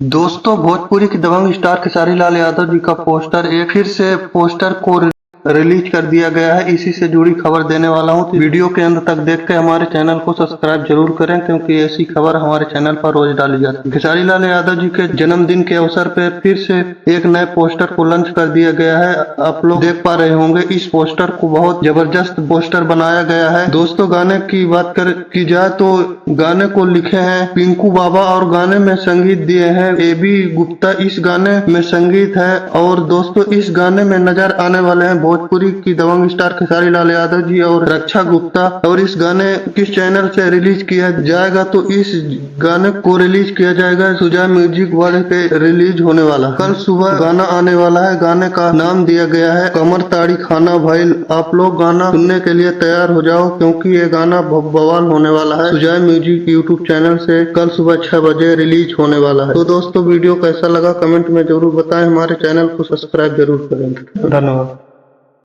दोस्तों, भोजपुरी के दबंग स्टार खेसारी लाल यादव जी का पोस्टर एक फिर से पोस्टर को रिलीज कर दिया गया है। इसी से जुड़ी खबर देने वाला हूं, तो वीडियो के अंत तक देख के हमारे चैनल को सब्सक्राइब जरूर करें, क्योंकि ऐसी खबर हमारे चैनल पर रोज डाली जाती है। खेसारी लाल यादव जी के जन्मदिन के अवसर पर फिर से एक नए पोस्टर को लॉन्च कर दिया गया है। आप लोग देख पा रहे होंगे, इस पोस्टर को बहुत जबरदस्त पोस्टर बनाया गया है। दोस्तों, गाने की बात की जाए तो गाने को लिखे हैं पिंकू बाबा और गाने में संगीत दिए हैं AB गुप्ता। इस गाने में संगीत है और दोस्तों, इस गाने में नजर आने वाले हैं भोजपुरी की दबंग स्टार खेसारी लाल यादव जी और रक्षा गुप्ता। और इस गाने किस चैनल से रिलीज किया जाएगा, तो इस गाने को रिलीज किया जाएगा सुजा म्यूजिक वाले पे रिलीज होने वाला। कल सुबह गाना आने वाला है। गाने का नाम दिया गया है कमर ताड़ी खाना भाई। आप लोग गाना सुनने के लिए तैयार हो जाओ, क्योंकि ये गाना बवाल होने वाला है। सुजा म्यूजिक यूट्यूब चैनल से कल सुबह 6 बजे रिलीज होने वाला है। तो दोस्तों, वीडियो कैसा लगा कमेंट में जरूर बताएं। हमारे चैनल को सब्सक्राइब जरूर करें। धन्यवाद।